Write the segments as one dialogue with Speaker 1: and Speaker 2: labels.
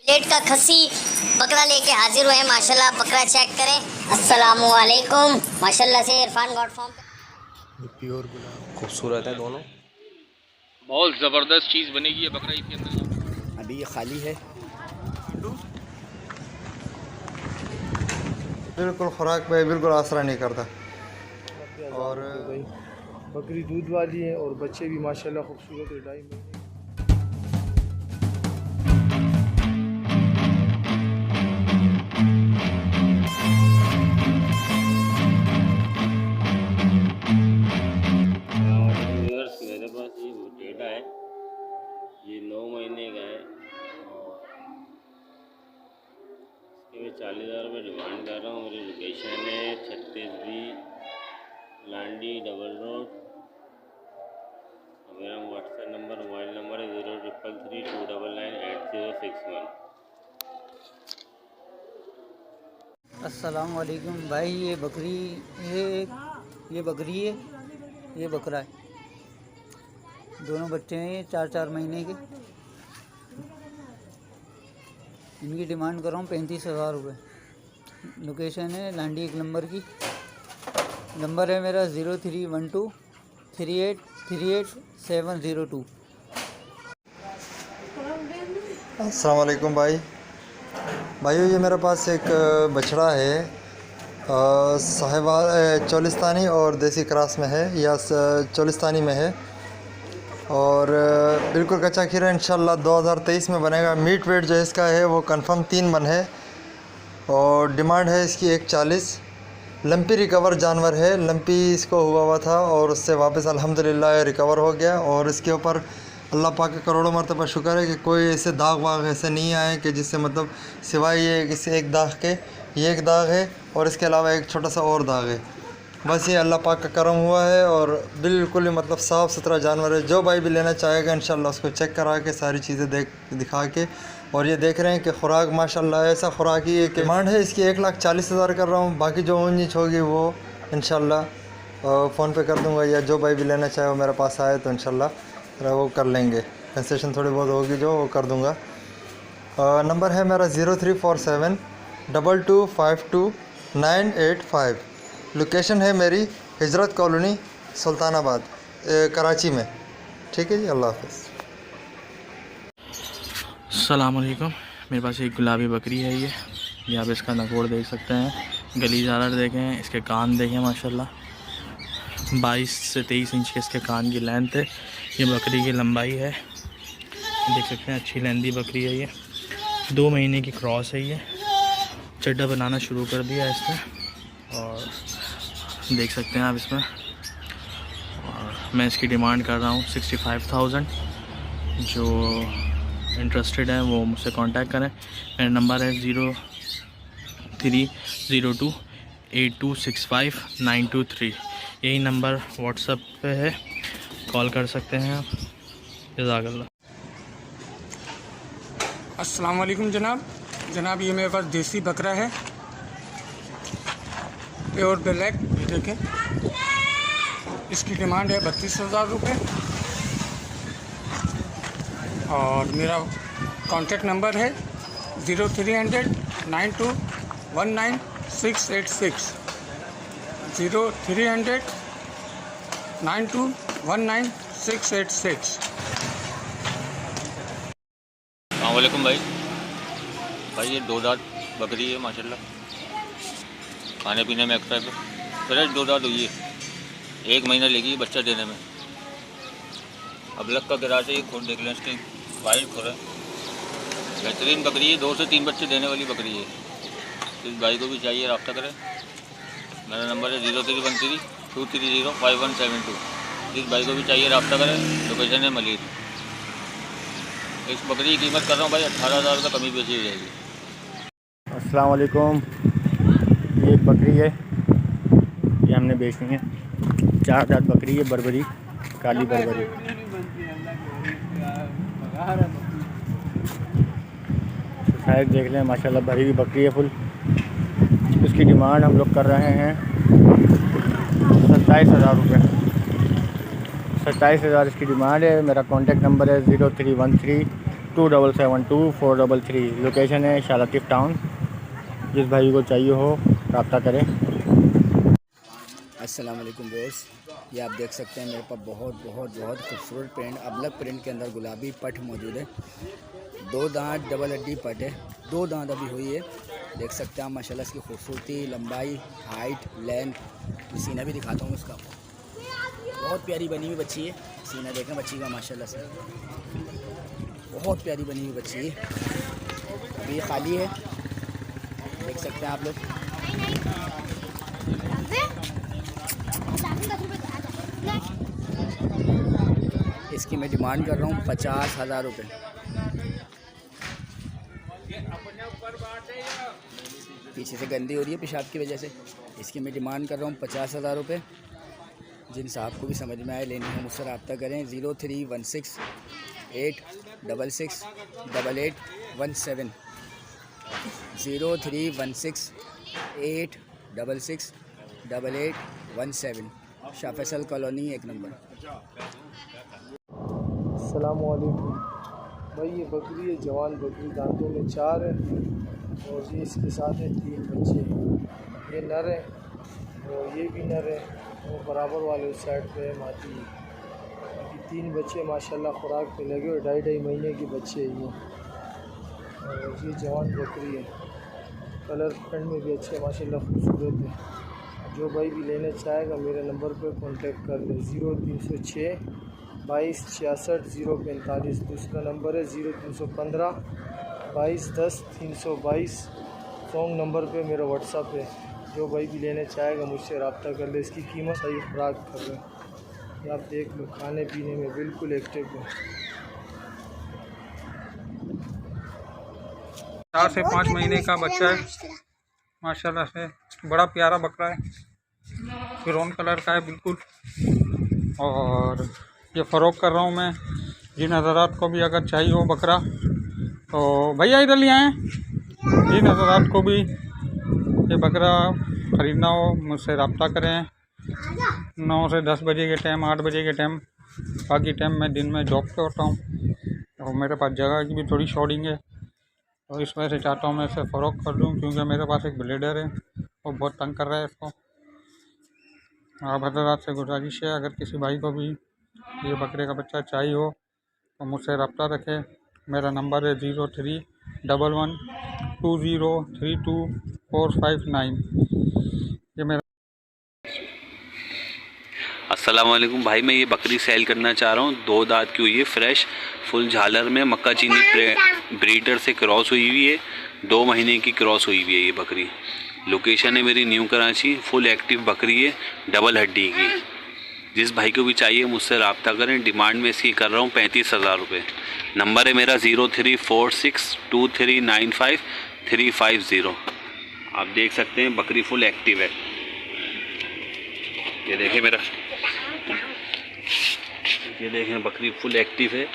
Speaker 1: Plate का खसी बकरा लेके हाजिर हुए हैं माशाल्लाह। बकरा चेक करें। अस्सलामु अलैकुम। माशाल्लाह से इरफान गॉड फॉर्म पे
Speaker 2: प्योर गुलाब खूबसूरत है दोनों।
Speaker 3: बहुत ज़बरदस्त चीज़ बनेगी ये बकरा ईद के अंदर।
Speaker 2: अभी ये खाली है।
Speaker 4: बिल्कुल खुराक पे बिल्कुल आसरा नहीं करता। और
Speaker 5: बकरी दूध वाली है और बच्चे भी माशाल्लाह खूबसूरत है। 2.5 महीने
Speaker 6: मेरे पास ये टेढ़ा है, ये 9 महीने का है। इसके मैं 40,000 रुपये डिमांड कर रहा हूँ। मेरी लोकेशन है 36B लांडी डबल रोड। मेरा व्हाट्सएप नंबर मोबाइल नंबर है 033329986061।
Speaker 7: अस्सलाम वालेकुम भाई। ये बकरी ये बकरी है, ये बकरा है। दोनों बच्चे हैं ये 4-4 महीने के। इनकी डिमांड कर रहा हूँ 35,000 रुपये। लोकेशन है लांडी 1 नंबर की। नंबर है मेरा 03123838 702।
Speaker 4: अस्सलाम वालेकुम भाइयों, ये मेरे पास एक बछड़ा है, साहिवाल चोलिस्तानी और देसी क्रॉस में है, या चोलिस्तानी में है। और बिल्कुल कच्चा खीरा इंशाल्लाह 2023 में बनेगा। मीट वेट जो इसका है वो कंफर्म 3 मन है और डिमांड है इसकी 140। लंपी रिकवर जानवर है, लंपी इसको हुआ था और उससे वापस अल्हम्दुलिल्लाह रिकवर हो गया। और इसके ऊपर अल्लाह पाक का करोड़ों मरतबा शुक्र है कि कोई ऐसे दाग वाग ऐसे नहीं आए कि जिससे मतलब सिवाय ये किसी एक दाग के, ये एक दाग है और इसके अलावा एक छोटा सा और दाग है। बस ये अल्लाह पाक का करम हुआ है और बिल्कुल ही मतलब साफ़ सुथरा जानवर है। जो भाई भी लेना चाहेगा इंशाल्लाह उसको चेक करा के सारी चीज़ें दिखा के। और ये देख रहे हैं कि खुराक माशाल्लाह ऐसा खुराक ही है कि डिमांड है इसकी 1,40,000 कर रहा हूँ। बाकी जो ऊँच नीच होगी वो इंशाल्लाह फ़ोन पे कर दूँगा, या जो भाई भी लेना चाहे वो मेरे पास आए तो इंशाल्लाह वो कर लेंगे। कंसेशन थोड़ी बहुत होगी जो वो कर दूँगा। नंबर है मेरा 03472252 985। लोकेशन है मेरी हिजरत कॉलोनी सुल्तानाबाद कराची में। ठीक है जी, अल्लाह हाफ़िज़।
Speaker 8: अस्सलाम वालेकुम। मेरे पास एक गुलाबी बकरी है ये आप इसका नकोड़ देख सकते हैं। गली ज़ारा देखें, इसके कान देखें माशाल्लाह 22 से 23 इंच के इसके कान की लेंथ है। ये बकरी की लंबाई है, देख सकते हैं। अच्छी लेंदी बकरी है ये। 2 महीने की क्रॉस है ये। चड्डा बनाना शुरू कर दिया है इसने और देख सकते हैं आप इसमें। और मैं इसकी डिमांड कर रहा हूँ 65,000। जो इंटरेस्टेड है वो मुझसे कांटेक्ट करें। मेरा नंबर है 03028265 यही नंबर व्हाट्सएप पे है, कॉल कर सकते हैं आप। जज़ाकल्लाह।
Speaker 9: अस्सलाम वालेकुम जनाब, ये मेरे पास देसी बकरा है, प्योर ब्लैक। ये देखें, इसकी डिमांड है 32,000 रुपये। और मेरा कॉन्टेक्ट नंबर है 030092198686 030092198686।
Speaker 3: अस्सलामुअलैकुम भाई ये 2 दांत बकरी है माशाल्लाह। खाने पीने में एक्स्ट्रा फ्रेश 2 दांत हुई है। 1 महीना लेगी बच्चा देने में। अब लग का गिरा से ये खुद देख लें, इसकी वाइट खुर है, बेहतरीन बकरी है। 2 से 3 बच्चे देने वाली बकरी है। इस भाई को भी चाहिए रब्ता करें। मेरा नंबर है 0313230517 जिस भाई को भी चाहिए रब्ता करें। लोकेशन है मलिर। इस बकरी की कीमत कर रहा हूँ भाई 18,000 का, कमी बेची हो जाएगी।
Speaker 5: अस्सलाम वालेकुम। ये एक बकरी है, ये हमने बेचनी है। 4 दांत बकरी है, बरबरी, काली बरबरी। साइड देख लें माशाल्लाह, भरी हुई बकरी है फुल। इसकी डिमांड हम लोग कर रहे हैं 27,000 रुपये। 27,000 इसकी डिमांड है। मेरा कॉन्टेक्ट नंबर है 0313 2772-433। लोकेशन है शालातिफ टाउन। जिस भाई को चाहिए हो रब्ता करें। अस्सलाम वालेकुम दोस्त, ये आप देख सकते हैं मेरे पास बहुत खूबसूरत प्रिंट, अबलग प्रिंट के अंदर गुलाबी पट मौजूद है। 2 दांत डबल हड्डी पट है, 2 दांत अभी हुई है। देख सकते हैं आप माशाल्लाह इसकी खूबसूरती, लंबाई, हाइट, लेंथ। सीना भी दिखाता हूँ इसका, बहुत प्यारी बनी हुई बच्ची है। सीना देखें बच्ची का माशाल्लाह से, बहुत प्यारी बनी हुई बच्ची है। अभी ये खाली है, देख सकते हैं आप लोग। इसकी मैं डिमांड कर रहा हूँ 50,000 रुपये। पीछे से गंदी हो रही है पेशाब की वजह से। इसकी मैं डिमांड कर रहा हूँ 50,000 रुपये। जिन साहब को भी समझ में आए लेनी हो मुझसे रब्ता करें। 0316-866-8817 0316-866-8817 शाह फैसल कॉलोनी 1 नंबर।
Speaker 10: अस्सलाम वालेकुम भाई, ये बकरी है, जवान बकरी, दांतों में 4 है और ये इसके साथ है 3 बच्चे। ये नर है और ये भी नर है, वो बराबर वाले उस साइड पे है मादी। बाकी 3 बच्चे माशाल्लाह खुराक पे लगे हुए, 2.5 महीने के बच्चे हैं ये। और ये जवान बकरी है, कलर फ्रंट में भी अच्छे माशाल्लाह खूबसूरत है। जो भाई भी लेना चाहेगा मेरे नंबर पर कांटेक्ट कर ले। 0306 22 66 045। दूसरा नंबर है 0315 22 10 322। सॉन्ग नंबर पे मेरा व्हाट्सअप है। जो भाई भी लेना चाहेगा मुझसे रब्ता कर ले। इसकी कीमत सही खुराक कर रहे हैं, ये आप देख लो, खाने पीने में बिल्कुल एक्टिव है।
Speaker 9: 4 से 5 महीने का बच्चा है माशाल्लाह से, बड़ा प्यारा बकरा है, फिरोन कलर का है बिल्कुल। और ये फ़रोख्त कर रहा हूँ मैं। जिन हज़रात को भी अगर चाहिए हो बकरा तो भैया इधर ले आएँ। जिन हज़रात को भी ये बकरा ख़रीदना हो मुझसे रब्ता करें। 9 से 10 बजे के टाइम, 8 बजे के टाइम, बाकी टाइम मैं दिन में जॉब पे होता हूँ और मेरे पास जगह की भी थोड़ी शॉर्टिंग है, तो इस वजह से चाहता हूँ मैं इसे फ़रोख्त कर दूँ, क्योंकि मेरे पास एक ब्लेडर है वो बहुत तंग कर रहा है इसको। आप हज़रात से गुजारिश है, अगर किसी भाई को भी ये बकरे का बच्चा चाहिए हो तो मुझसे रब्ता रखें। मेरा नंबर है 03112032 459। ये मेरा।
Speaker 11: अस्सलाम वालेकुम भाई, मैं ये बकरी सेल करना चाह रहा हूँ। 2 दांत की हुई है, फ्रेश फुल झालर में, मक्का चीनी ब्रीडर से क्रॉस हुई हुई है। 2 महीने की क्रॉस हुई हुई है ये बकरी। लोकेशन है मेरी न्यू कराची। फुल एक्टिव बकरी है, डबल हड्डी की। जिस भाई को भी चाहिए मुझसे रब्ता करें। डिमांड में इसकी कर रहा हूँ 35,000 रुपये। नंबर है मेरा 03462395 आप देख सकते हैं बकरी फुल एक्टिव है। ये देखें मेरा, ये देखें बकरी फुल एक्टिव है,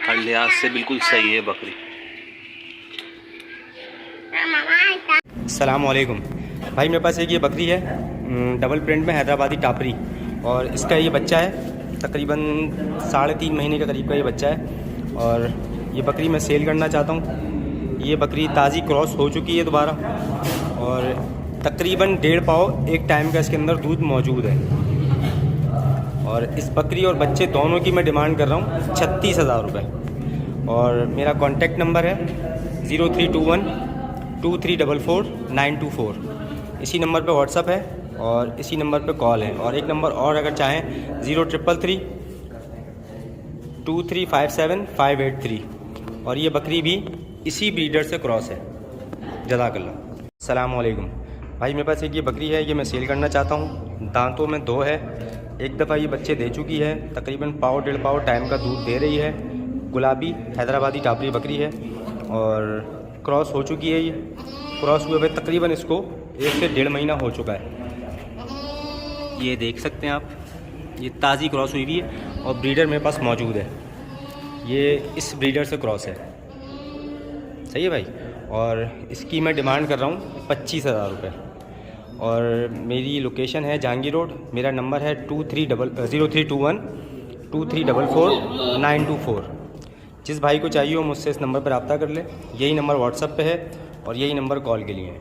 Speaker 11: हर लिहाज से बिल्कुल सही है बकरी।
Speaker 12: अस्सलाम वालेकुम भाई, मेरे पास एक ये बकरी है, डबल प्रिंट में हैदराबादी टापरी, और इसका ये बच्चा है तकरीबन 3.5 महीने के करीब का ये बच्चा है। और ये बकरी मैं सेल करना चाहता हूँ। ये बकरी ताज़ी क्रॉस हो चुकी है दोबारा, और तकरीबन 1.5 पाव एक टाइम का इसके अंदर दूध मौजूद है। और इस बकरी और बच्चे दोनों की मैं डिमांड कर रहा हूँ 36,000 रुपये। और मेरा कॉन्टेक्ट नंबर है 03212344 इसी नंबर पे व्हाट्सअप है और इसी नंबर पे कॉल है। और एक नंबर और अगर चाहें 03332357 और ये बकरी भी इसी ब्रीडर से क्रॉस है। जज़ाकल्लाह। अस्सलाम वालेकुम भाई, मेरे पास एक ये बकरी है, ये मैं सेल करना चाहता हूँ। दांतों में 2 है, एक दफ़ा ये बच्चे दे चुकी है, तकरीबन 1.5 पाव टाइम का दूध दे रही है। गुलाबी हैदराबादी टापरी बकरी है और क्रॉस हो चुकी है। ये क्रॉस हुए हुए तकरीबन इसको 1 से 1.5 महीना हो चुका है। ये देख सकते हैं आप, ये ताज़ी क्रॉस हुई हुई है और ब्रीडर मेरे पास मौजूद है। ये इस ब्रीडर से क्रॉस है, सही है भाई। और इसकी मैं डिमांड कर रहा हूँ 25,000 रुपये। और मेरी लोकेशन है जहांगीर रोड। मेरा नंबर है 03212344 924। जिस भाई को चाहिए हो मुझसे इस नंबर पर रब्ता कर ले। यही नंबर व्हाट्सएप पे है और यही नंबर कॉल के लिए है।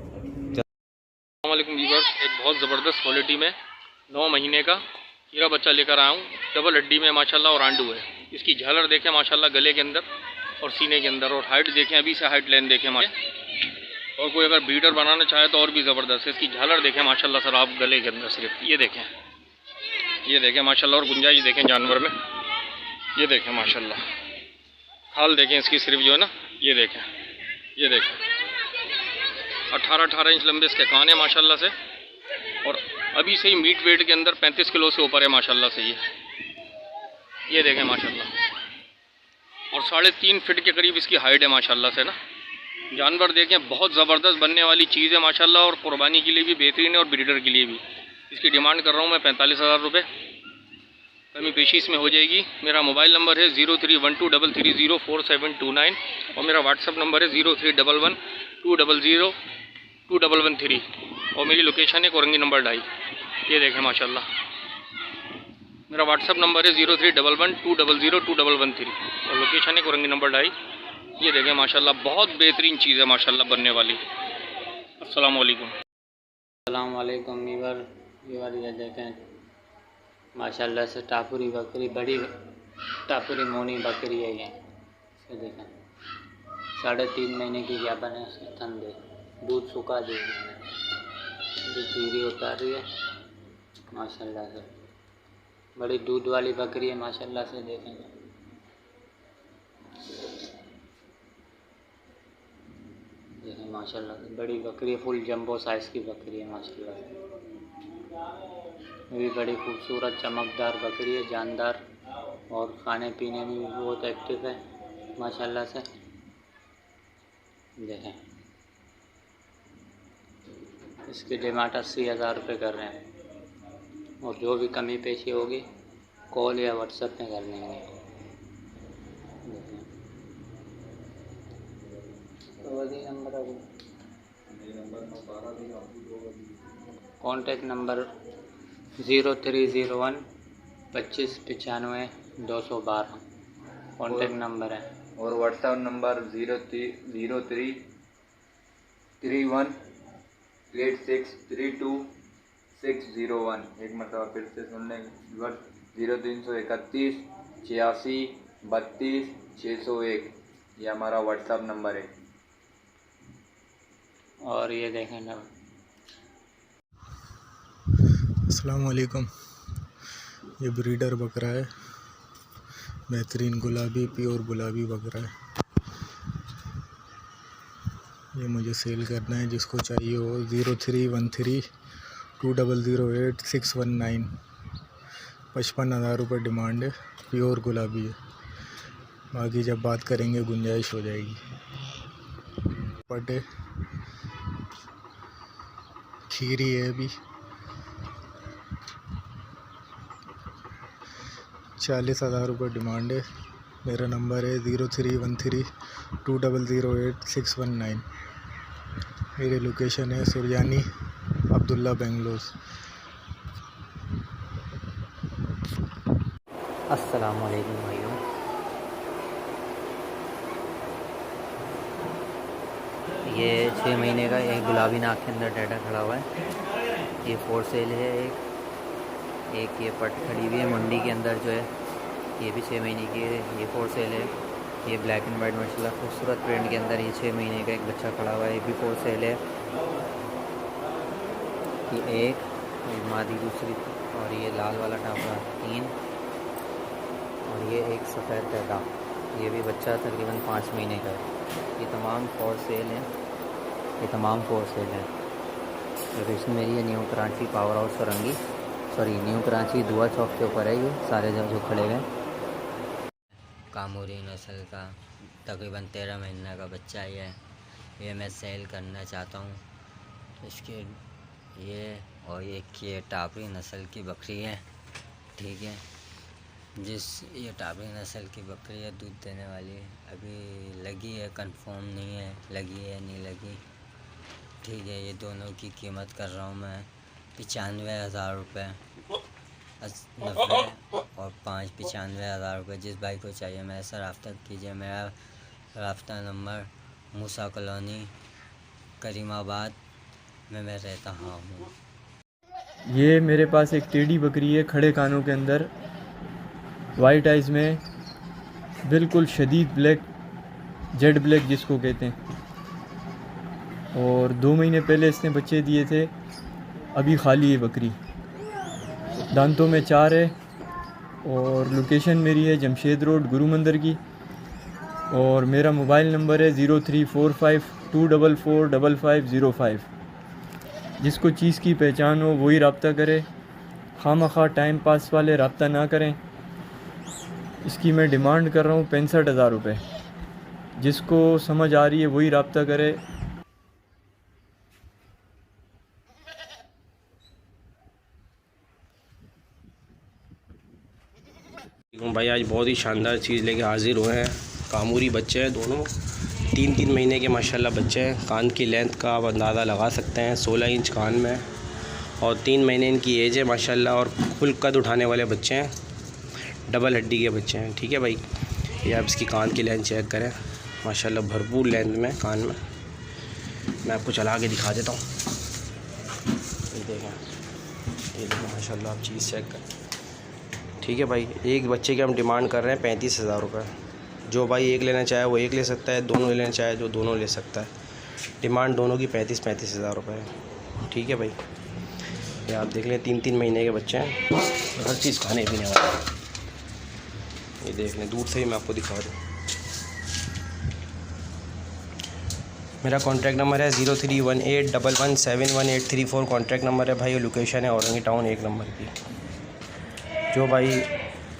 Speaker 8: अस्सलामुअलैकुम व्यूअर्स, एक बहुत ज़बरदस्त क्वालिटी में 9 महीने का हीरा बच्चा लेकर आया हूँ। डबल हड्डी में माशाल्लाह और आंडू है। इसकी झालर देखें माशाल्लाह गले के अंदर और सीने के अंदर, और हाइट देखें, अभी से हाइट लाइन देखें और कोई अगर ब्रीडर बनाना चाहे तो और भी ज़बरदस्त है। इसकी झालर देखें माशाल्लाह सर आप गले के अंदर सिर्फ ये देखें माशाल्लाह, और गुंजाइश देखें जानवर में, ये देखें माशाल्लाह। खाल देखें इसकी सिर्फ जो है ना, ये देखें 18 इंच लंबे इसके कान है माशाल्लाह से, और अभी से ही मीट वेट के अंदर 35 किलो से ऊपर है माशाल्लाह से। ये देखें माशाल्लाह, और 3.5 फीट के करीब इसकी हाइट है माशाल्लाह से ना। जानवर देखें बहुत ज़बरदस्त बनने वाली चीज़ है माशाल्लाह, और कुर्बानी के लिए भी बेहतरीन है और ब्रीडर के लिए भी। इसकी डिमांड कर रहा हूँ मैं 45,000 रुपये। कमी पेशी इसमें हो जाएगी। मेरा मोबाइल नंबर है 0312330479 और मेरा व्हाट्सअप नंबर है 0311200213 और मेरी लोकेशन है कोरंगी नंबर 2.5। ये देखें माशाल्लाह, मेरा व्हाट्सअप नंबर है 0311200213 और लोकेशन है कोरंगी नंबर 2.5। ये देखें माशाल्लाह, बहुत बेहतरीन चीज़ है माशाल्लाह बनने वाली। अस्सलाम वालेकुम।
Speaker 13: अस्सलाम वालेकुम वीवर, ये देखें माशाल्लाह से टापुरी बकरी, बड़ी टापुरी मोनी बकरी है ये। इसे देखें 3.5 महीने की ज्ञापन है। इसकी थन दे दूध सुखा दी मैंने, खीरी उतार रही है माशाल्लाह से। बड़ी दूध वाली बकरी है माशाल्लाह से। देखेंगे माशाल्लाह से बड़ी बकरी है, फुल जंबो साइज़ की बकरी है माशाल्लाह से। भी बड़ी खूबसूरत चमकदार बकरी है, जानदार, और खाने पीने में भी बहुत एक्टिव है माशाल्लाह से। देखें इसकी डिमांड 80,000 रुपये कर रहे हैं, और जो भी कमी पेशी होगी कॉल या व्हाट्सएप में कर लेंगे। कॉन्टेक्ट नंबर 0301 25 95 212 कॉन्टेक्ट नंबर है,
Speaker 14: और व्हाट्सएप नंबर 0331 8632 एक मरतबा फिर से सुन लें 0331 86 32 601 ये हमारा व्हाट्सएप नंबर है।
Speaker 13: और ये देखें ना।
Speaker 15: अस्सलाम वालेकुम, ये ब्रीडर बकरा है, बेहतरीन गुलाबी, प्योर गुलाबी बकरा है। ये मुझे सेल करना है, जिसको चाहिए हो 03132008 55,000 रुपये डिमांड है। प्योर गुलाबी है, बाकी जब बात करेंगे गुंजाइश हो जाएगी। पटे खीरी है, अभी 40,000 रुपये डिमांड है। मेरा नंबर है 03132008 मेरी लोकेशन है सुरजानी अब्दुल्ला बेंगलोर।
Speaker 13: अस्सलाम वालेकुम भाइयों, ये 6 महीने का एक गुलाबी नाक के अंदर डाटा खड़ा हुआ है। ये फोर सेल है। एक ये पट खड़ी हुई है मुंडी के अंदर जो है, ये भी 6 महीने की है। ये फोर सेल है। ये ब्लैक एंड वाइट माशाल्लाह खूबसूरत प्रिंट के अंदर ये 6 महीने का एक बच्चा खड़ा हुआ है। ये भी फोर सेल है। ये एक मादी दूसरी, और ये लाल वाला टापरा 3, और ये एक सफ़ेद पैदा, ये भी बच्चा तकरीबन 5 महीने का है। ये तमाम फोर सेल हैं, ये तमाम फोर सेल हैं। लोकेशन मेरी है New Karachi power house Surangi, New Karachi Dua Chowk के ऊपर है। ये सारे जो खड़े हुए कामूरी नस्ल का तकरीबन 13 महीने का बच्चा है। ये मैं सेल करना चाहता हूँ। इसके ये और ये टापरी नस्ल की बकरी है, ठीक है। ये टापरी नस्ल की बकरी है, दूध देने वाली है। अभी लगी है, कंफर्म नहीं है लगी है नहीं लगी, ठीक है। ये दोनों की कीमत कर रहा हूँ मैं 95,000 रुपये।
Speaker 16: 90 और 5,95,000 रुपये। जिस भाई को चाहिए मेरे से रब्ता कीजिए। मेरा रब्ता नंबर मूसा कॉलोनी करीमाबाद में मैं रहता हूँ।
Speaker 17: ये मेरे पास एक टेढ़ी बकरी है, खड़े कानों के अंदर, वाइट आइज़ में, बिल्कुल शदीद ब्लैक, जेड ब्लैक जिसको कहते हैं। और 2 महीने पहले इसने बच्चे दिए थे, अभी खाली है बकरी। दांतों में 4 है और लोकेशन मेरी है जमशेद रोड गुरु मंदिर की। और मेरा मोबाइल नंबर है 0345244505। जिसको चीज़ की पहचान हो वही रब्ता करे, खामखा टाइम पास वाले रब्ता ना करें। इसकी मैं डिमांड कर रहा हूँ 65,000 रुपये। जिसको समझ आ रही है वही रब्ता करे।
Speaker 12: भाई आज बहुत ही शानदार चीज़ लेके हाजिर हुए हैं। कामूरी बच्चे हैं दोनों, 3-3 महीने के माशाल्लाह बच्चे हैं। कान की लेंथ का आप अंदाज़ा लगा सकते हैं, 16 इंच कान में और 3 महीने इनकी एज है माशाल्लाह। और फुल कद उठाने वाले बच्चे हैं, डबल हड्डी के बच्चे हैं। ठीक है भाई, ये आप इसकी कान की लेंथ चेक करें, माशाल्लाह भरपूर लेंथ में कान में। मैं आपको चला के दिखा देता हूँ। ये देखें माशाल्लाह, आप चीज़ चेक करें। ठीक है भाई, एक बच्चे की हम डिमांड कर रहे हैं 35,000 रुपये। जो भाई एक लेना चाहे वो एक ले सकता है, दोनों लेना चाहे जो दोनों ले सकता है। डिमांड दोनों की 35,000 रुपये है। ठीक है भाई, ये आप देख लें, 3-3 महीने के बच्चे हैं, हर चीज़ खाने पीने वाले। ये देख लें, दूर से ही मैं आपको दिखा दूँ। मेरा कॉन्टैक्ट नंबर है 0318117184 कॉन्टैक्ट नंबर है भाई। लोकेशन है औरंगी टाउन 1 नंबर की। जो भाई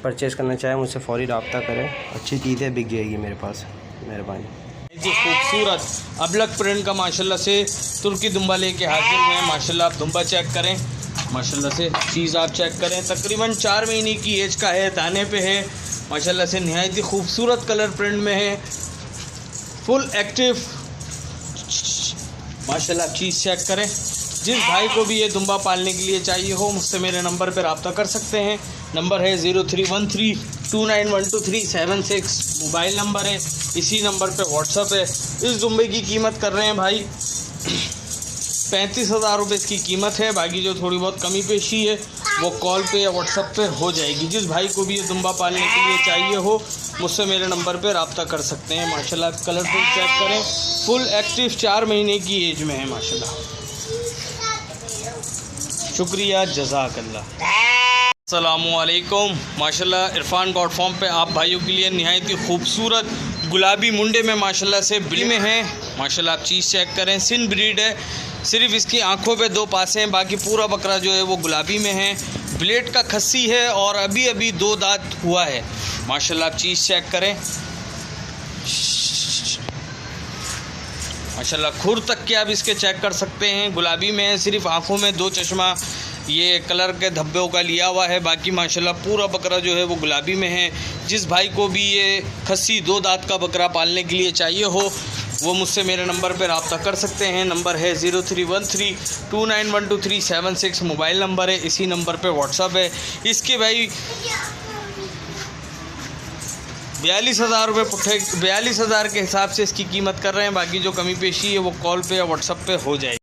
Speaker 12: परचेज़ करना चाहे मुझसे फ़ौरी रब्ता करें, अच्छी चीज़ें बिक जाएगी मेरे पास। मेहरबानी।
Speaker 8: जी खूबसूरत अबलग प्रिंट का माशाल्लाह से तुर्की दुम्बा लेके हाजिर हुए हैं। माशाल्लाह आप दुम्बा चेक करें, माशाल्लाह से चीज़ आप चेक करें। तकरीबन 4 महीने की एज का है, दाने पे है माशाल्लाह से। नहायत ही खूबसूरत कलर प्रिंट में है, फुल एक्टिव माशाल्लाह। चीज़ चेक करें। जिस भाई को भी ये दुम्बा पालने के लिए चाहिए हो मुझसे मेरे नंबर पर रब्ता कर सकते हैं। नंबर है 0313291237 मोबाइल नंबर है। इसी नंबर पे व्हाट्सअप है। इस दुम्बे की कीमत कर रहे हैं भाई 35,000 रुपये इसकी कीमत है। बाकी जो थोड़ी बहुत कमी पेशी है वो कॉल पे या व्हाट्सअप पे हो जाएगी। जिस भाई को भी ये दुम्बा पालने के लिए चाहिए हो मुझसे मेरे नंबर पे रब्ता कर सकते हैं। माशाल्लाह कलरफुल चेक करें, फुल एक्टिव, 4 महीने की एज में है माशाल्लाह। शुक्रिया, जज़ाकल्लाह। अस्सलामुअलैकुम। माशाल्लाह इरफान गॉड फार्म पे आप भाइयों के लिए निहायत ही खूबसूरत गुलाबी मुंडे में माशाल्लाह से ब्री में है। माशाल्लाह आप चीज़ चेक करें, सिंध ब्रीड है। सिर्फ इसकी आंखों पे 2 पासे हैं, बाकी पूरा बकरा जो है वो गुलाबी में है। ब्लेड का खस्सी है और अभी अभी 2 दांत हुआ है। माशाल्लाह आप चीज़ चेक करें, माशाल्लाह खुर तक के आप इसके चेक कर सकते हैं। गुलाबी में है, सिर्फ आंखों में 2 चश्मा ये कलर के धब्बों का लिया हुआ है। बाकी माशाल्लाह पूरा बकरा जो है वो गुलाबी में है। जिस भाई को भी ये खस्सी 2 दांत का बकरा पालने के लिए चाहिए हो वो मुझसे मेरे नंबर पर रब्ता कर सकते हैं। नंबर है 0313291237 मोबाइल नंबर है। इसी नंबर पे व्हाट्सअप है। इसके भाई 42,000 रुपये पुट्ठे 42,000 के हिसाब से इसकी कीमत कर रहे हैं। बाकी जो कमी पेशी है वो कॉल पे या व्हाट्सअप पे हो जाएगी।